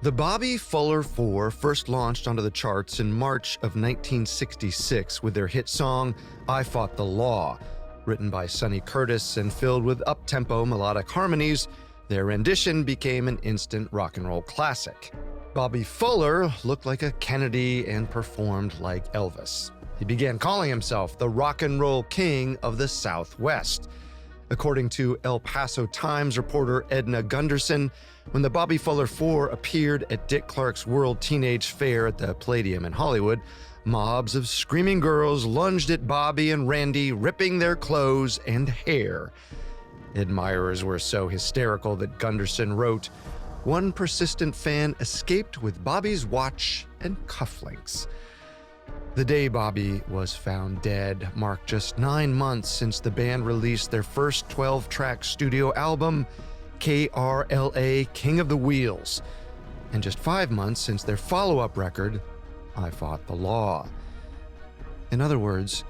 The Bobby Fuller Four first launched onto the charts in March of 1966 with their hit song, I Fought the Law. Written by Sonny Curtis and filled with up-tempo melodic harmonies, their rendition became an instant rock and roll classic. Bobby Fuller looked like a Kennedy and performed like Elvis. He began calling himself the rock and roll king of the Southwest. According to El Paso Times reporter Edna Gunderson, when the Bobby Fuller Four appeared at Dick Clark's World Teenage Fair at the Palladium in Hollywood, mobs of screaming girls lunged at Bobby and Randy, ripping their clothes and hair. Admirers were so hysterical that Gunderson wrote, "One persistent fan escaped with Bobby's watch and cufflinks." The day Bobby was found dead marked just 9 months since the band released their first 12-track studio album, KRLA King of the Wheels, and just 5 months since their follow-up record, I Fought the Law. In other words,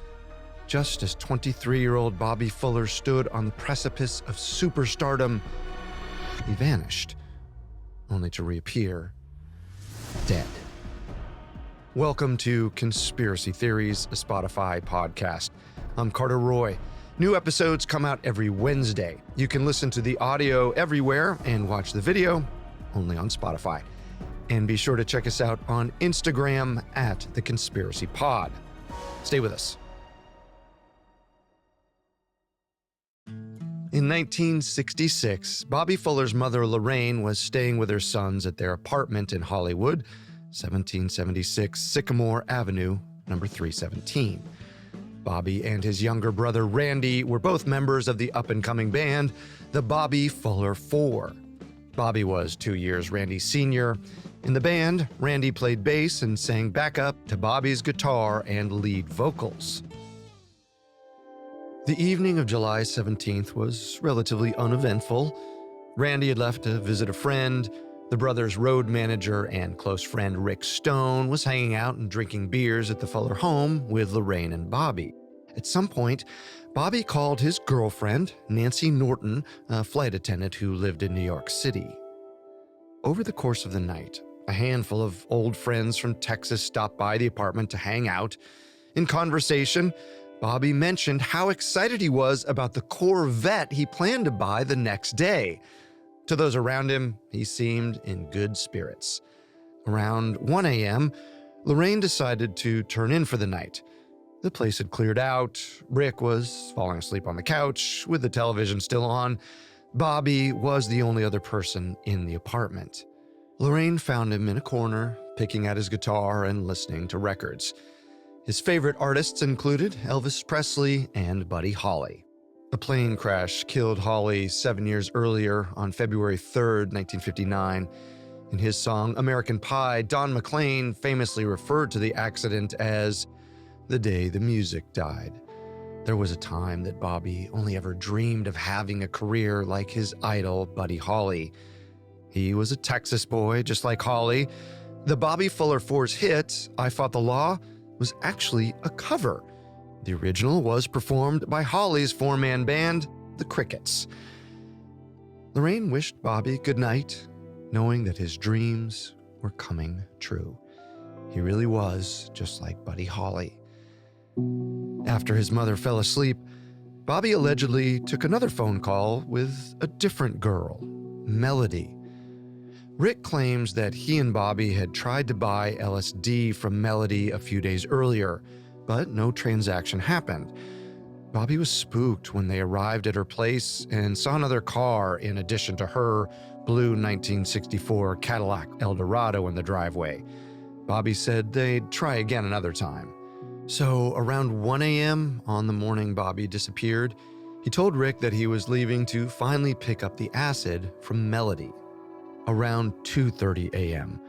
just as 23-year-old Bobby Fuller stood on the precipice of superstardom, he vanished, only to reappear dead. Welcome to Conspiracy Theories, a Spotify podcast. I'm Carter Roy. New episodes come out every Wednesday. You can listen to the audio everywhere and watch the video only on Spotify. And be sure to check us out on Instagram at The Conspiracy Pod. Stay with us. In 1966, Bobby Fuller's mother, Lorraine, was staying with her sons at their apartment in Hollywood, 1776 Sycamore Avenue, number 317. Bobby and his younger brother, Randy, were both members of the up-and-coming band, the Bobby Fuller Four. Bobby was 2 years Randy's senior. In the band, Randy played bass and sang backup to Bobby's guitar and lead vocals. The evening of July 17th was relatively uneventful. Randy had left to visit a friend. The brothers' road manager and close friend Rick Stone was hanging out and drinking beers at the Fuller home with Lorraine and Bobby. At some point, Bobby called his girlfriend, Nancy Norton, a flight attendant who lived in New York City. Over the course of the night, a handful of old friends from Texas stopped by the apartment to hang out. In conversation, Bobby mentioned how excited he was about the Corvette he planned to buy the next day. To those around him, he seemed in good spirits. Around 1 a.m., Lorraine decided to turn in for the night. The place had cleared out. Rick was falling asleep on the couch with the television still on. Bobby was the only other person in the apartment. Lorraine found him in a corner, picking at his guitar and listening to records. His favorite artists included Elvis Presley and Buddy Holly. A plane crash killed Holly 7 years earlier on February 3rd, 1959. In his song American Pie, Don McLean famously referred to the accident as the day the music died. There was a time that Bobby only ever dreamed of having a career like his idol, Buddy Holly. He was a Texas boy, just like Holly. The Bobby Fuller Four's hit, I Fought the Law, was actually a cover. The original was performed by Holly's four-man band, the Crickets. Lorraine wished Bobby good night, knowing that his dreams were coming true. He really was just like Buddy Holly. After his mother fell asleep, Bobby allegedly took another phone call with a different girl, Melody. Rick claims that he and Bobby had tried to buy LSD from Melody a few days earlier, but no transaction happened. Bobby was spooked when they arrived at her place and saw another car in addition to her blue 1964 Cadillac Eldorado in the driveway. Bobby said they'd try again another time. So around 1 a.m. on the morning Bobby disappeared, he told Rick that he was leaving to finally pick up the acid from Melody. Around 2:30 a.m.,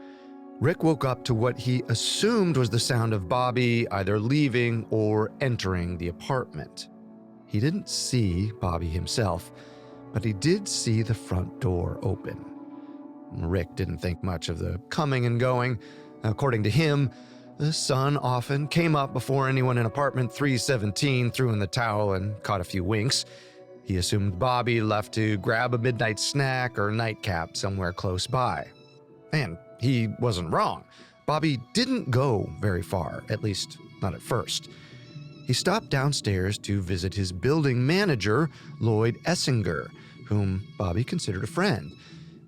Rick woke up to what he assumed was the sound of Bobby either leaving or entering the apartment. He didn't see Bobby himself, but he did see the front door open. Rick didn't think much of the coming and going. According to him, the sun often came up before anyone in apartment 317 threw in the towel and caught a few winks. He assumed Bobby left to grab a midnight snack or nightcap somewhere close by. And He wasn't wrong. Bobby didn't go very far, at least not at first. He stopped downstairs to visit his building manager, Lloyd Essinger, whom Bobby considered a friend.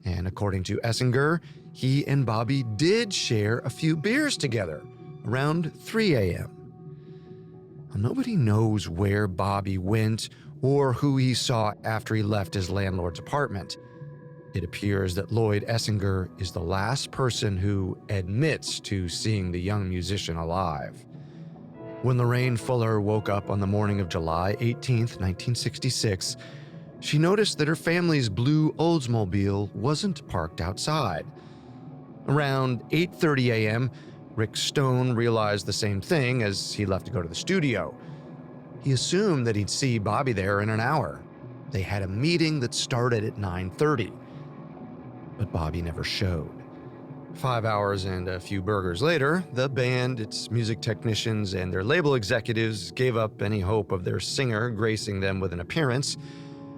And according to Essinger, he and Bobby did share a few beers together, around 3 a.m. Nobody knows where Bobby went or who he saw after he left his landlord's apartment. It appears that Lloyd Essinger is the last person who admits to seeing the young musician alive. When Lorraine Fuller woke up on the morning of July 18, 1966, she noticed that her family's blue Oldsmobile wasn't parked outside. Around 8:30 a.m., Rick Stone realized the same thing as he left to go to the studio. He assumed that he'd see Bobby there in an hour. They had a meeting that started at 9:30. But Bobby never showed. 5 hours and a few burgers later, the band, its music technicians, and their label executives gave up any hope of their singer gracing them with an appearance.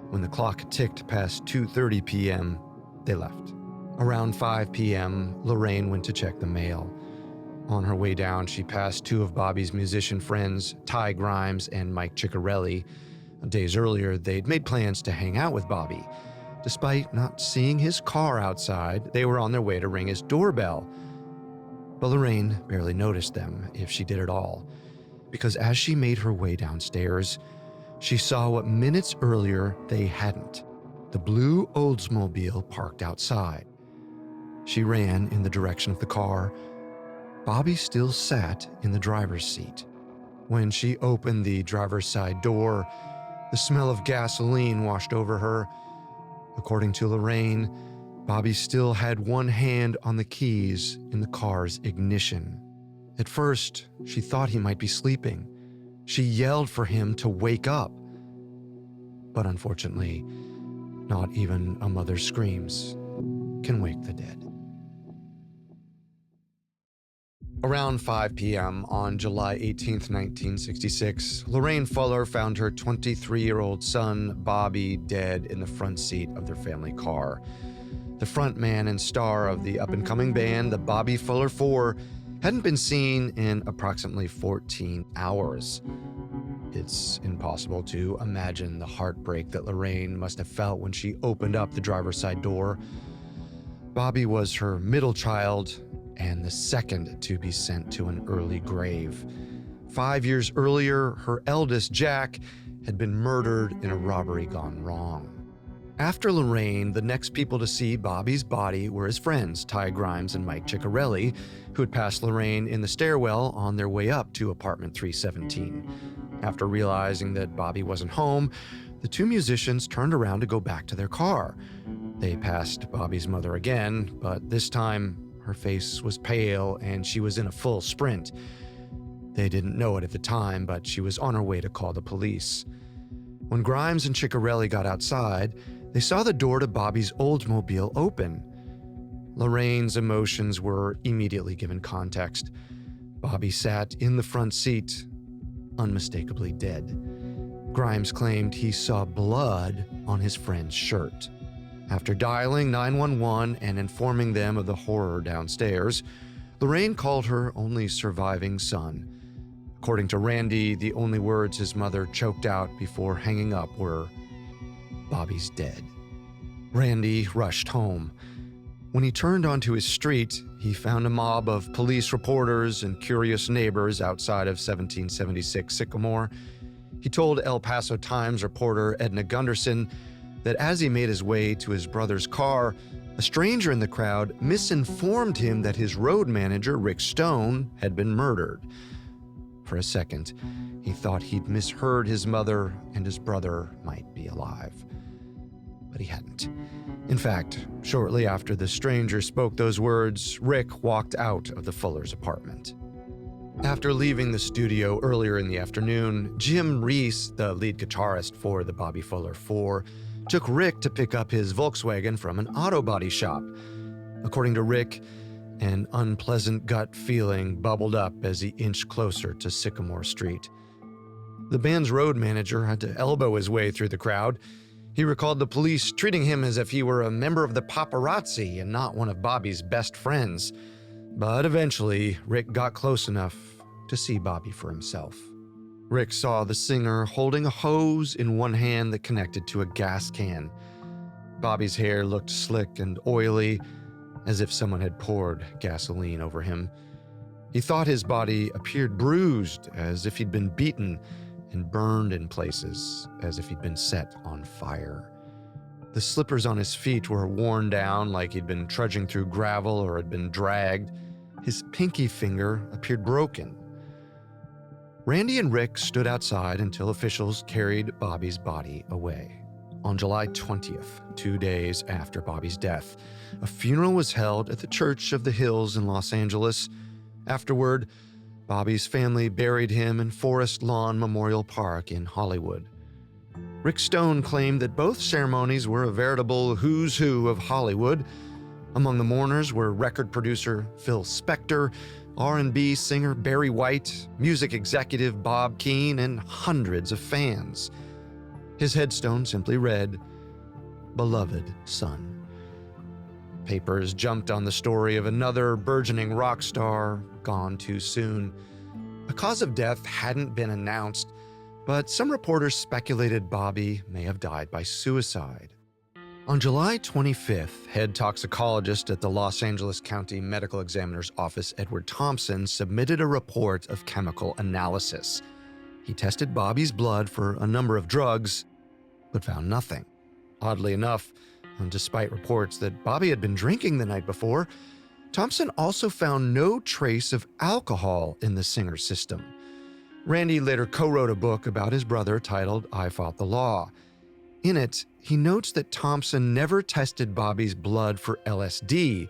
When the clock ticked past 2:30 p.m., they left. Around 5 p.m., Lorraine went to check the mail. On her way down, she passed two of Bobby's musician friends, Ty Grimes and Mike Ciccarelli. Days earlier, they'd made plans to hang out with Bobby. Despite not seeing his car outside, they were on their way to ring his doorbell. But Lorraine barely noticed them, if she did at all, because as she made her way downstairs, she saw what minutes earlier they hadn't: the blue Oldsmobile parked outside. She ran in the direction of the car. Bobby still sat in the driver's seat. When she opened the driver's side door, the smell of gasoline washed over her. According to Lorraine, Bobby still had one hand on the keys in the car's ignition. At first, she thought he might be sleeping. She yelled for him to wake up. But unfortunately, not even a mother's screams can wake the dead. Around 5 p.m. on July 18, 1966, Lorraine Fuller found her 23-year-old son, Bobby, dead in the front seat of their family car. The frontman and star of the up-and-coming band, the Bobby Fuller Four, hadn't been seen in approximately 14 hours. It's impossible to imagine the heartbreak that Lorraine must have felt when she opened up the driver's side door. Bobby was her middle child and the second to be sent to an early grave. 5 years earlier, her eldest, Jack, had been murdered in a robbery gone wrong. After Lorraine, the next people to see Bobby's body were his friends, Ty Grimes and Mike Ciccarelli, who had passed Lorraine in the stairwell on their way up to apartment 317. After realizing that Bobby wasn't home, the two musicians turned around to go back to their car. They passed Bobby's mother again, but this time, her face was pale and she was in a full sprint. They didn't know it at the time, but she was on her way to call the police. When Grimes and Ciccarelli got outside, they saw the door to Bobby's Oldsmobile open. Lorraine's emotions were immediately given context. Bobby sat in the front seat, unmistakably dead. Grimes claimed he saw blood on his friend's shirt. After dialing 911 and informing them of the horror downstairs, Lorraine called her only surviving son. According to Randy, the only words his mother choked out before hanging up were, "Bobby's dead." Randy rushed home. When he turned onto his street, he found a mob of police reporters and curious neighbors outside of 1776 Sycamore. He told El Paso Times reporter Edna Gunderson that as he made his way to his brother's car, a stranger in the crowd misinformed him that his road manager, Rick Stone, had been murdered. For a second, he thought he'd misheard his mother and his brother might be alive. But he hadn't. In fact, shortly after the stranger spoke those words, Rick walked out of the Fuller's apartment. After leaving the studio earlier in the afternoon, Jim Reese, the lead guitarist for the Bobby Fuller Four, took Rick to pick up his Volkswagen from an auto body shop. According to Rick, an unpleasant gut feeling bubbled up as he inched closer to Sycamore Street. The band's road manager had to elbow his way through the crowd. He recalled the police treating him as if he were a member of the paparazzi and not one of Bobby's best friends. But eventually, Rick got close enough to see Bobby for himself. Rick saw the singer holding a hose in one hand that connected to a gas can. Bobby's hair looked slick and oily, as if someone had poured gasoline over him. He thought his body appeared bruised, as if he'd been beaten, and burned in places, as if he'd been set on fire. The slippers on his feet were worn down like he'd been trudging through gravel or had been dragged. His pinky finger appeared broken. Randy and Rick stood outside until officials carried Bobby's body away. On July 20th, 2 days after Bobby's death, a funeral was held at the Church of the Hills in Los Angeles. Afterward, Bobby's family buried him in Forest Lawn Memorial Park in Hollywood. Rick Stone claimed that both ceremonies were a veritable who's who of Hollywood. Among the mourners were record producer Phil Spector, R&B singer Barry White, music executive Bob Keane, and hundreds of fans. His headstone simply read, "Beloved Son." Papers jumped on the story of another burgeoning rock star gone too soon. A cause of death hadn't been announced, but some reporters speculated Bobby may have died by suicide. On July 25th, head toxicologist at the Los Angeles County Medical Examiner's Office, Edward Thompson, submitted a report of chemical analysis. He tested Bobby's blood for a number of drugs, but found nothing. Oddly enough, and despite reports that Bobby had been drinking the night before, Thompson also found no trace of alcohol in the singer's system. Randy later co-wrote a book about his brother titled I Fought the Law. In it, he notes that Thompson never tested Bobby's blood for LSD,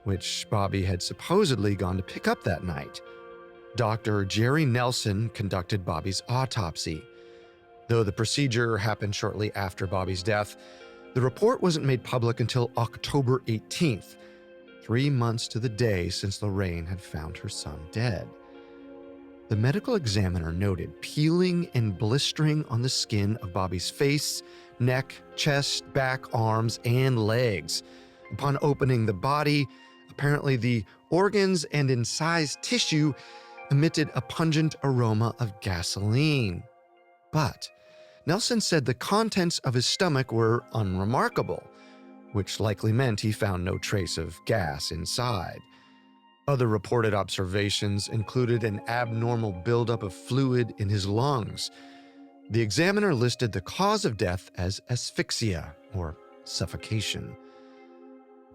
which Bobby had supposedly gone to pick up that night. Dr. Jerry Nelson conducted Bobby's autopsy. Though the procedure happened shortly after Bobby's death, the report wasn't made public until October 18th, 3 months to the day since Lorraine had found her son dead. The medical examiner noted peeling and blistering on the skin of Bobby's face, neck, chest, back, arms, and legs. Upon opening the body, apparently the organs and incised tissue emitted a pungent aroma of gasoline. But Nelson said the contents of his stomach were unremarkable, which likely meant he found no trace of gas inside. Other reported observations included an abnormal buildup of fluid in his lungs. The examiner listed the cause of death as asphyxia, or suffocation.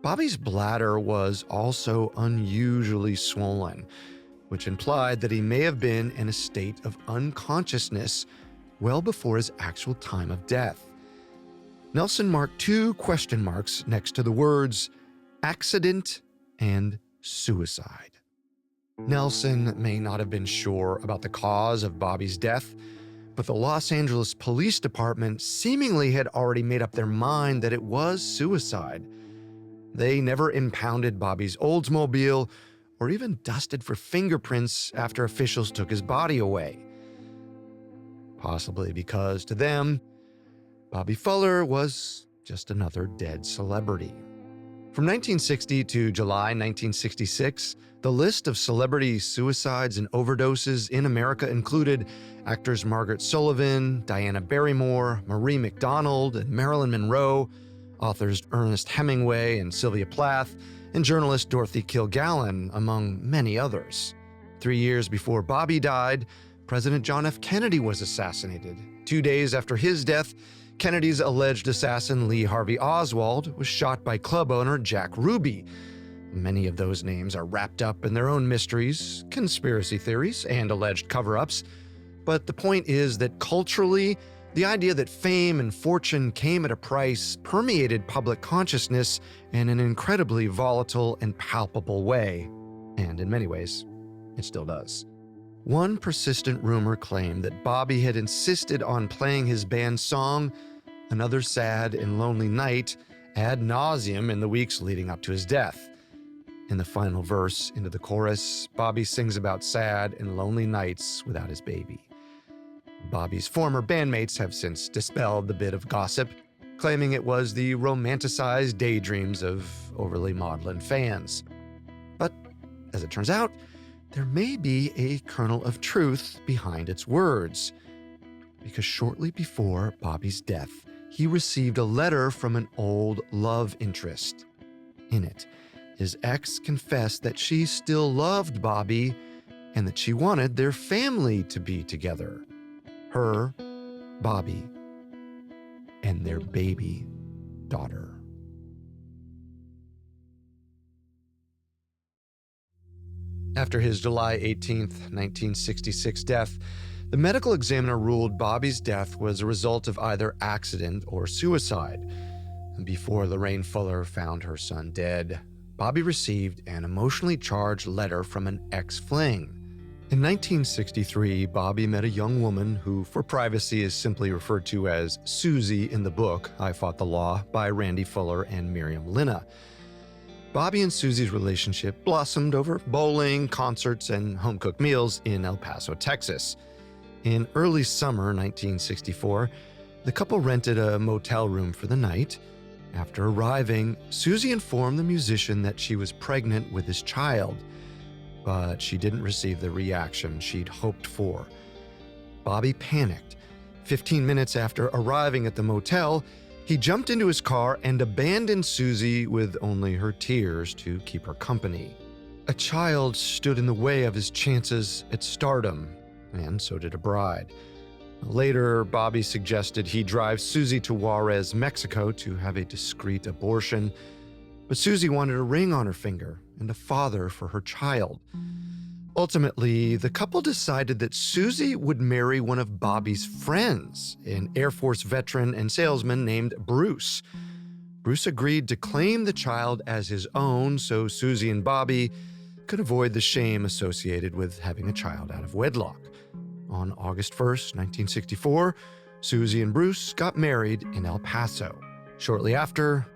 Bobby's bladder was also unusually swollen, which implied that he may have been in a state of unconsciousness well before his actual time of death. Nelson marked 2 question marks next to the words accident and suicide. Nelson may not have been sure about the cause of Bobby's death, but the Los Angeles Police Department seemingly had already made up their mind that it was suicide. They never impounded Bobby's Oldsmobile or even dusted for fingerprints after officials took his body away. Possibly because to them, Bobby Fuller was just another dead celebrity. From 1960 to July 1966, the list of celebrity suicides and overdoses in America included actors Margaret Sullivan, Diana Barrymore, Marie McDonald, and Marilyn Monroe, authors Ernest Hemingway and Sylvia Plath, and journalist Dorothy Kilgallen, among many others. 3 years before Bobby died, President John F. Kennedy was assassinated. 2 days after his death, Kennedy's alleged assassin Lee Harvey Oswald was shot by club owner Jack Ruby. Many of those names are wrapped up in their own mysteries, conspiracy theories, and alleged cover-ups. But the point is that culturally, the idea that fame and fortune came at a price permeated public consciousness in an incredibly volatile and palpable way. And in many ways, it still does. One persistent rumor claimed that Bobby had insisted on playing his band's song, Another Sad and Lonely Night, ad nauseum in the weeks leading up to his death. In the final verse into the chorus, Bobby sings about sad and lonely nights without his baby. Bobby's former bandmates have since dispelled the bit of gossip. claiming it was the romanticized daydreams of overly maudlin fans. But as it turns out, there may be a kernel of truth behind its words. Because shortly before Bobby's death, he received a letter from an old love interest. In it, his ex confessed that she still loved Bobby and that she wanted their family to be together. Her, Bobby, and their baby daughter. After his July 18, 1966 death, the medical examiner ruled Bobby's death was a result of either accident or suicide. And before Lorraine Fuller found her son dead, Bobby received an emotionally charged letter from an ex-fling. In 1963, Bobby met a young woman who, for privacy, is simply referred to as Susie in the book I Fought the Law by Randy Fuller and Miriam Linna. Bobby and Susie's relationship blossomed over bowling, concerts, and home-cooked meals in El Paso, Texas. In early summer 1964, the couple rented a motel room for the night. After arriving, Susie informed the musician that she was pregnant with his child, but she didn't receive the reaction she'd hoped for. Bobby panicked. 15 minutes after arriving at the motel, he jumped into his car and abandoned Susie with only her tears to keep her company. A child stood in the way of his chances at stardom, and so did a bride. Later, Bobby suggested he drive Susie to Juarez, Mexico to have a discreet abortion, but Susie wanted a ring on her finger and a father for her child. Ultimately, the couple decided that Susie would marry one of Bobby's friends, an Air Force veteran and salesman named Bruce. Bruce agreed to claim the child as his own so Susie and Bobby could avoid the shame associated with having a child out of wedlock. On August 1st, 1964, Susie and Bruce got married in El Paso. Shortly after,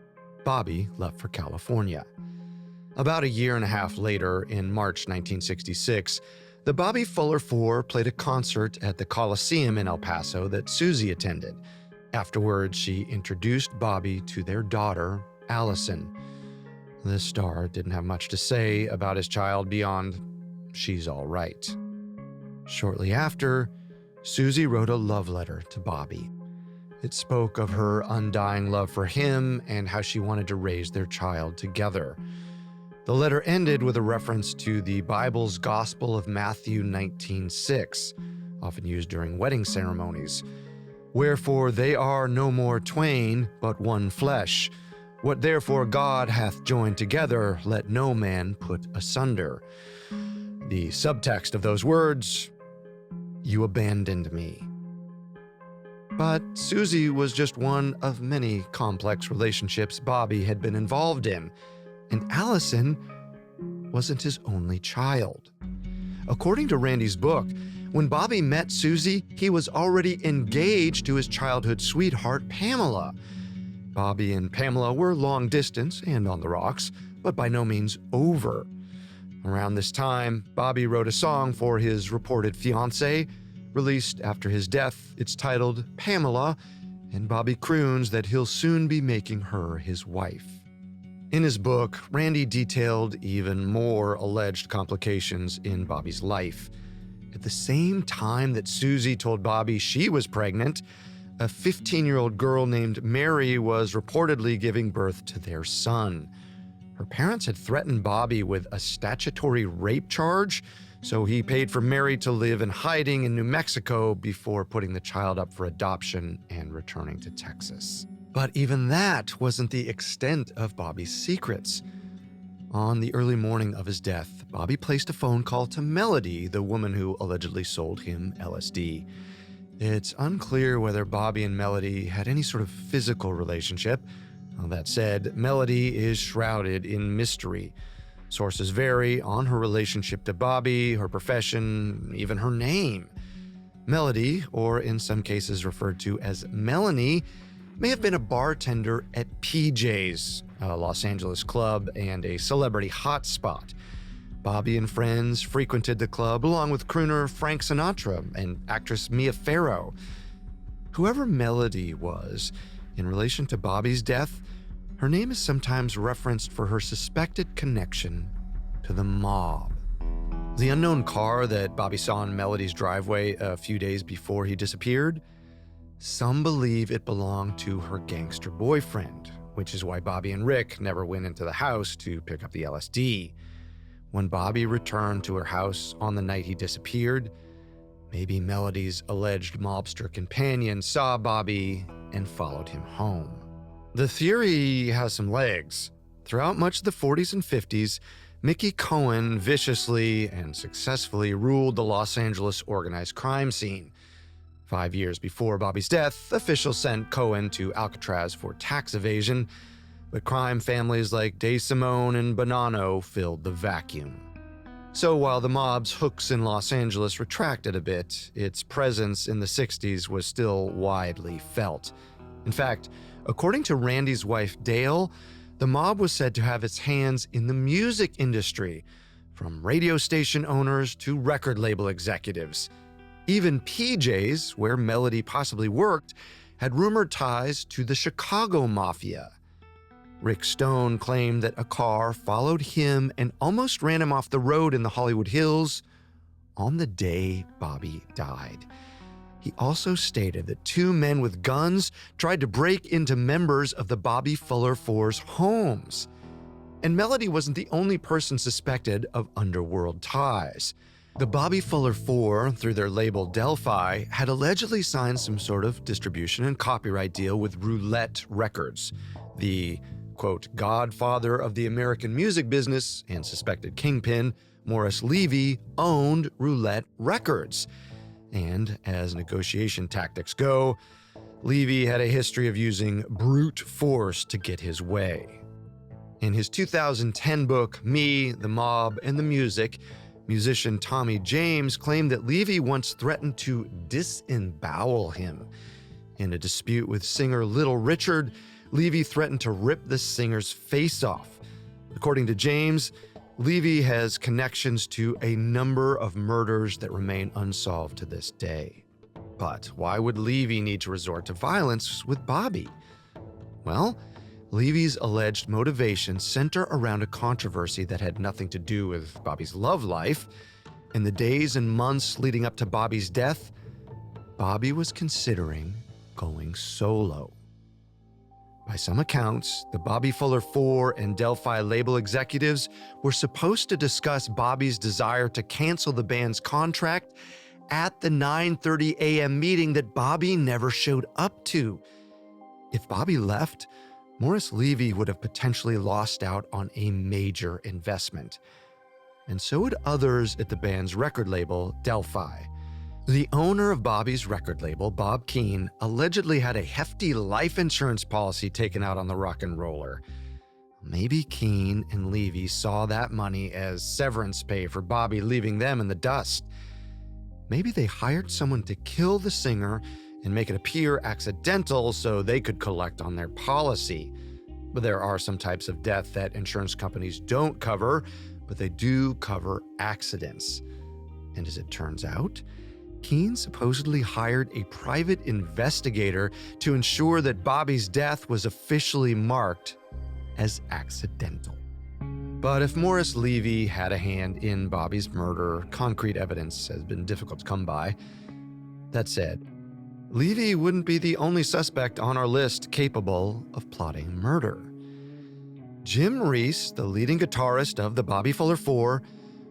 Bobby left for California. About a year and a half later, in March 1966, the Bobby Fuller Four played a concert at the Coliseum in El Paso that Susie attended. Afterwards, she introduced Bobby to their daughter, Allison. The star didn't have much to say about his child beyond, "She's all right." Shortly after, Susie wrote a love letter to Bobby. It spoke of her undying love for him and how she wanted to raise their child together. The letter ended with a reference to the Bible's Gospel of Matthew 19:6, often used during wedding ceremonies. "Wherefore they are no more twain, but one flesh. What therefore God hath joined together, let no man put asunder." The subtext of those words, "You abandoned me." But Susie was just one of many complex relationships Bobby had been involved in, and Allison wasn't his only child. According to Randy's book, when Bobby met Susie, he was already engaged to his childhood sweetheart, Pamela. Bobby and Pamela were long distance and on the rocks, but by no means over. Around this time, Bobby wrote a song for his reported fiancée. Released after his death, it's titled Pamela, and Bobby croons that he'll soon be making her his wife. In his book, Randy detailed even more alleged complications in Bobby's life. At the same time that Susie told Bobby she was pregnant, a 15-year-old girl named Mary was reportedly giving birth to their son. Her parents had threatened Bobby with a statutory rape charge, so he paid for Mary to live in hiding in New Mexico before putting the child up for adoption and returning to Texas. But even that wasn't the extent of Bobby's secrets. On the early morning of his death, Bobby placed a phone call to Melody, the woman who allegedly sold him LSD. It's unclear whether Bobby and Melody had any sort of physical relationship. That said, Melody is shrouded in mystery. Sources vary on her relationship to Bobby, her profession, even her name. Melody, or in some cases referred to as Melanie, may have been a bartender at PJ's, a Los Angeles club and a celebrity hotspot. Bobby and friends frequented the club along with crooner Frank Sinatra and actress Mia Farrow. Whoever Melody was, In relation to Bobby's death, her name is sometimes referenced for her suspected connection to the mob. The unknown car that Bobby saw in Melody's driveway a few days before he disappeared, some believe it belonged to her gangster boyfriend, which is why Bobby and Rick never went into the house to pick up the LSD. When Bobby returned to her house on the night he disappeared, maybe Melody's alleged mobster companion saw Bobby and followed him home. The theory has some legs. Throughout much of the 40s and 50s, Mickey Cohen viciously and successfully ruled the Los Angeles organized crime scene. 5 years before Bobby's death, officials sent Cohen to Alcatraz for tax evasion, but crime families like DeSimone and Bonanno filled the vacuum. So while the mob's hooks in Los Angeles retracted a bit, its presence in the 60s was still widely felt. In fact, according to Randy's wife Dale, the mob was said to have its hands in the music industry, from radio station owners to record label executives. Even PJ's, where Melody possibly worked, had rumored ties to the Chicago Mafia. Rick Stone claimed that a car followed him and almost ran him off the road in the Hollywood Hills on the day Bobby died. He also stated that 2 men with guns tried to break into members of the Bobby Fuller Four's homes. And Melody wasn't the only person suspected of underworld ties. The Bobby Fuller Four, through their label Delphi, had allegedly signed some sort of distribution and copyright deal with Roulette Records. The, quote, godfather of the American music business and suspected kingpin, Morris Levy, owned Roulette Records. And as negotiation tactics go, Levy had a history of using brute force to get his way. In his 2010 book, Me, the Mob, and the Music, musician Tommy James claimed that Levy once threatened to disembowel him. In a dispute with singer Little Richard, Levy threatened to rip the singer's face off. According to James, Levy has connections to a number of murders that remain unsolved to this day. But why would Levy need to resort to violence with Bobby? Well, Levy's alleged motivations center around a controversy that had nothing to do with Bobby's love life. In the days and months leading up to Bobby's death, Bobby was considering going solo. By some accounts, the Bobby Fuller Four and Delphi label executives were supposed to discuss Bobby's desire to cancel the band's contract at the 9:30 a.m. meeting that Bobby never showed up to. If Bobby left, Morris Levy would have potentially lost out on a major investment. And so would others at the band's record label, Delphi. The owner of Bobby's record label, Bob Keane, allegedly had a hefty life insurance policy taken out on the rock and roller. Maybe Keane and Levy saw that money as severance pay for Bobby leaving them in the dust. Maybe they hired someone to kill the singer and make it appear accidental so they could collect on their policy. But there are some types of death that insurance companies don't cover, but they do cover accidents. And as it turns out, Keane supposedly hired a private investigator to ensure that Bobby's death was officially marked as accidental. But if Morris Levy had a hand in Bobby's murder, concrete evidence has been difficult to come by. That said, Levy wouldn't be the only suspect on our list capable of plotting murder. Jim Reese, the leading guitarist of the Bobby Fuller Four,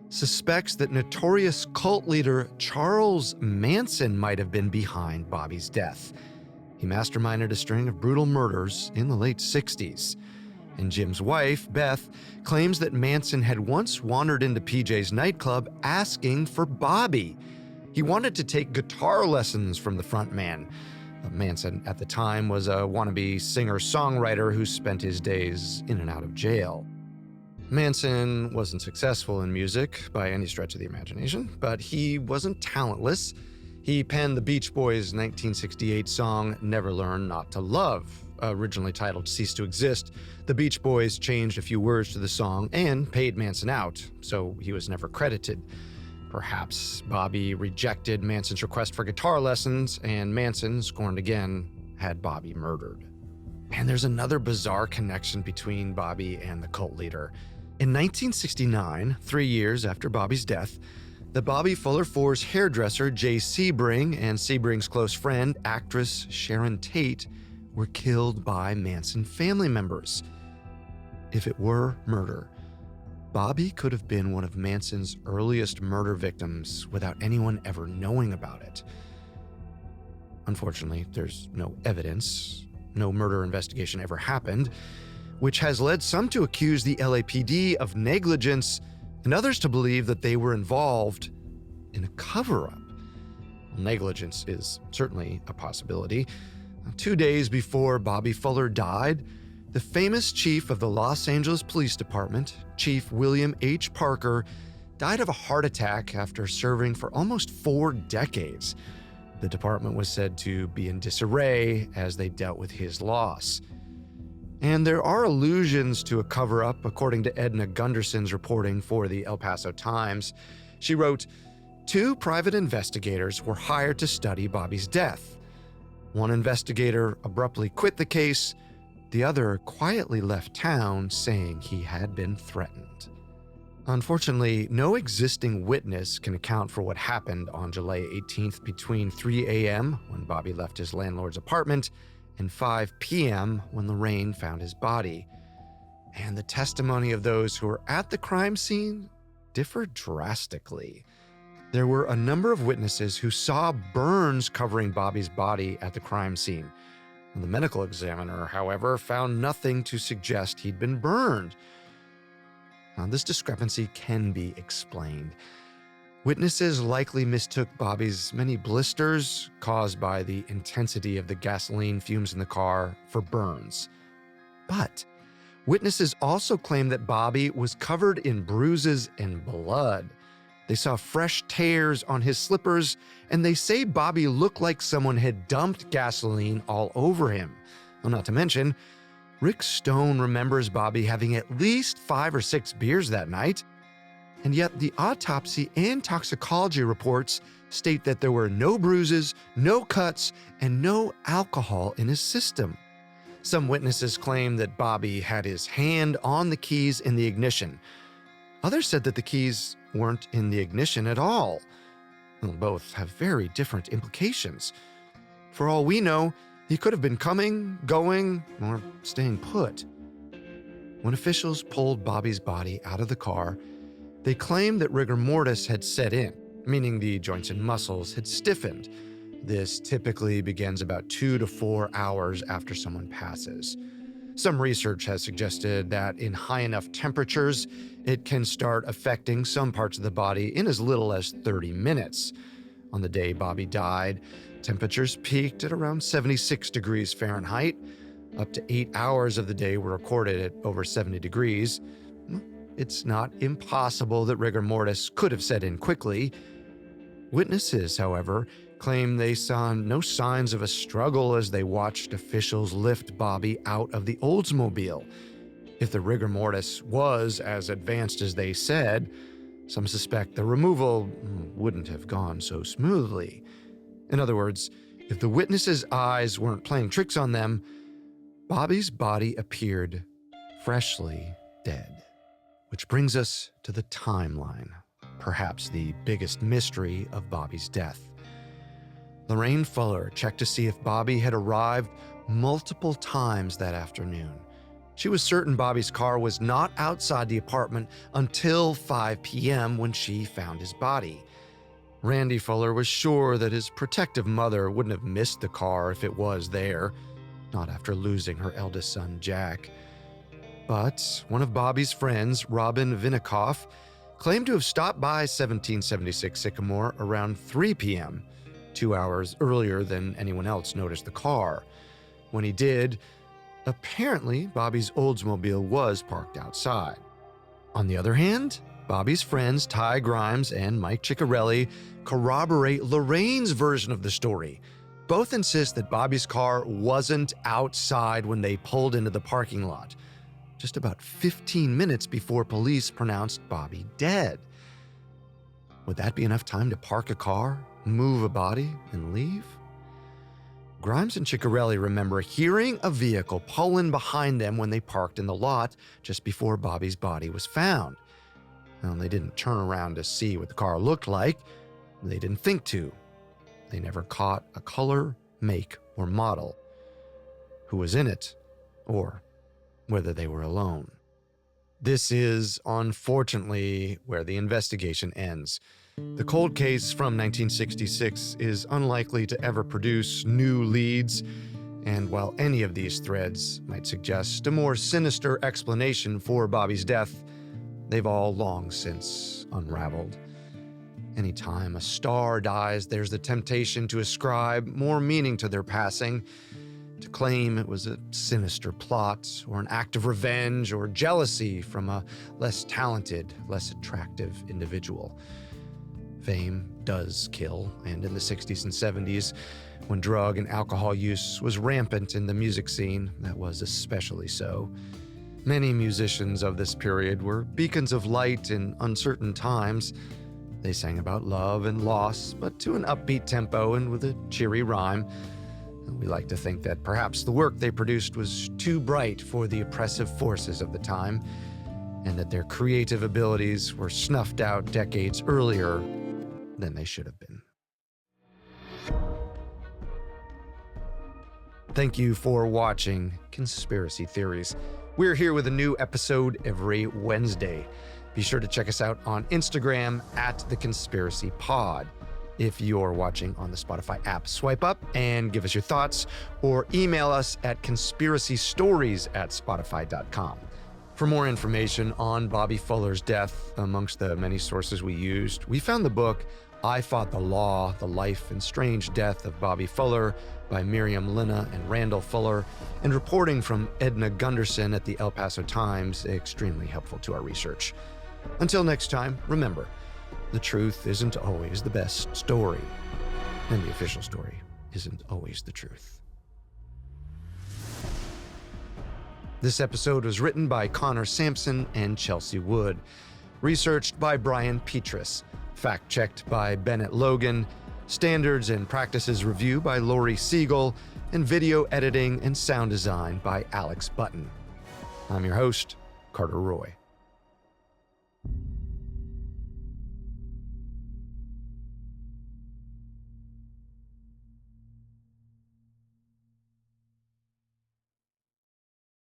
suspects that notorious cult leader Charles Manson might have been behind Bobby's death. He masterminded a string of brutal murders in the late 60s. And Jim's wife, Beth, claims that Manson had once wandered into PJ's nightclub asking for Bobby. He wanted to take guitar lessons from the frontman. Manson, at the time, was a wannabe singer-songwriter who spent his days in and out of jail. Manson wasn't successful in music by any stretch of the imagination, but he wasn't talentless. He penned the Beach Boys' 1968 song, Never Learn Not to Love. Originally titled Cease to Exist, the Beach Boys changed a few words to the song and paid Manson out, so he was never credited. Perhaps Bobby rejected Manson's request for guitar lessons, and Manson, scorned again, had Bobby murdered. And there's another bizarre connection between Bobby and the cult leader. In 1969, 3 years after Bobby's death, the Bobby Fuller Four's hairdresser Jay Sebring and Sebring's close friend, actress Sharon Tate, were killed by Manson family members. If it were murder, Bobby could have been one of Manson's earliest murder victims without anyone ever knowing about it. Unfortunately, there's no evidence. No murder investigation ever happened, which has led some to accuse the LAPD of negligence and others to believe that they were involved in a cover-up. Negligence is certainly a possibility. 2 days before Bobby Fuller died, the famous chief of the Los Angeles Police Department, Chief William H. Parker, died of a heart attack after serving for almost 4 decades. The department was said to be in disarray as they dealt with his loss. And there are allusions to a cover-up, according to Edna Gunderson's reporting for the El Paso Times. She wrote, 2 private investigators were hired to study Bobby's death. One investigator abruptly quit the case. The other quietly left town, saying he had been threatened. Unfortunately, no existing witness can account for what happened on July 18th between 3 a.m., when Bobby left his landlord's apartment, and 5 p.m., when Lorraine found his body. And the testimony of those who were at the crime scene differed drastically. There were a number of witnesses who saw burns covering Bobby's body at the crime scene. The medical examiner, however, found nothing to suggest he'd been burned. Now, this discrepancy can be explained. Witnesses likely mistook Bobby's many blisters caused by the intensity of the gasoline fumes in the car for burns. But witnesses also claim that Bobby was covered in bruises and blood. They saw fresh tears on his slippers, and they say Bobby looked like someone had dumped gasoline all over him. Well, not to mention, Rick Stone remembers Bobby having at least 5 or 6 beers that night, and yet the autopsy and toxicology reports state that there were no bruises, no cuts, and no alcohol in his system. Some witnesses claim that Bobby had his hand on the keys in the ignition. Others said that the keys weren't in the ignition at all. Well, both have very different implications. For all we know, he could have been coming, going, or staying put. When officials pulled Bobby's body out of the car, they claimed that rigor mortis had set in, meaning the joints and muscles had stiffened. This typically begins about 2 to 4 hours after someone passes. Some research has suggested that in high enough temperatures, it can start affecting some parts of the body in as little as 30 minutes. On the day Bobby died, temperatures peaked at around 76 degrees Fahrenheit. Up to 8 hours of the day were recorded at over 70 degrees. It's not impossible that rigor mortis could have set in quickly. Witnesses, however, claim they saw no signs of a struggle as they watched officials lift Bobby out of the Oldsmobile. If the rigor mortis was as advanced as they said, some suspect the removal wouldn't have gone so smoothly. In other words, if the witnesses' eyes weren't playing tricks on them, Bobby's body appeared freshly dead. Which brings us to the timeline, perhaps the biggest mystery of Bobby's death. Lorraine Fuller checked to see if Bobby had arrived multiple times that afternoon. She was certain Bobby's car was not outside the apartment until 5 p.m. when she found his body. Randy Fuller was sure that his protective mother wouldn't have missed the car if it was there, not after losing her eldest son, Jack. But one of Bobby's friends, Robin Vinikoff, claimed to have stopped by 1776 Sycamore around 3 p.m., 2 hours earlier than anyone else noticed the car. When he did, apparently Bobby's Oldsmobile was parked outside. On the other hand, Bobby's friends Ty Grimes and Mike Ciccarelli corroborate Lorraine's version of the story. Both insist that Bobby's car wasn't outside when they pulled into the parking lot, just about 15 minutes before police pronounced Bobby dead. Would that be enough time to park a car, move a body, and leave? Grimes and Ciccarelli remember hearing a vehicle pull in behind them when they parked in the lot just before Bobby's body was found. Well, they didn't turn around to see what the car looked like. They didn't think to. They never caught a color, make, or model, who was in it, or whether they were alone. This is, unfortunately, where the investigation ends. The cold case from 1966 is unlikely to ever produce new leads, and while any of these threads might suggest a more sinister explanation for Bobby's death, they've all long since unraveled. Anytime a star dies, there's the temptation to ascribe more meaning to their passing, to claim it was a sinister plot or an act of revenge or jealousy from a less talented, less attractive individual. Fame does kill, and in the 60s and 70s, when drug and alcohol use was rampant in the music scene, that was especially so. Many musicians of this period were beacons of light in uncertain times. They sang about love and loss, but to an upbeat tempo and with a cheery rhyme. We like to think that perhaps the work they produced was too bright for the oppressive forces of the time, and that their creative abilities were snuffed out decades earlier than they should have been. Thank you for watching Conspiracy Theories. We're here with a new episode every Wednesday. Be sure to check us out on Instagram @TheConspiracyPod. If you're watching on the Spotify app, swipe up and give us your thoughts, or email us at conspiracystories@spotify.com. For more information on Bobby Fuller's death, amongst the many sources we used, we found the book I Fought the Law, The Life and Strange Death of Bobby Fuller by Miriam Linna and Randall Fuller, and reporting from Edna Gunderson at the El Paso Times, extremely helpful to our research. Until next time, remember, the truth isn't always the best story, and the official story isn't always the truth. This episode was written by Connor Sampson and Chelsea Wood, researched by Brian Petrus, fact-checked by Bennett Logan, standards and practices review by Lori Siegel, and video editing and sound design by Alex Button. I'm your host, Carter Roy.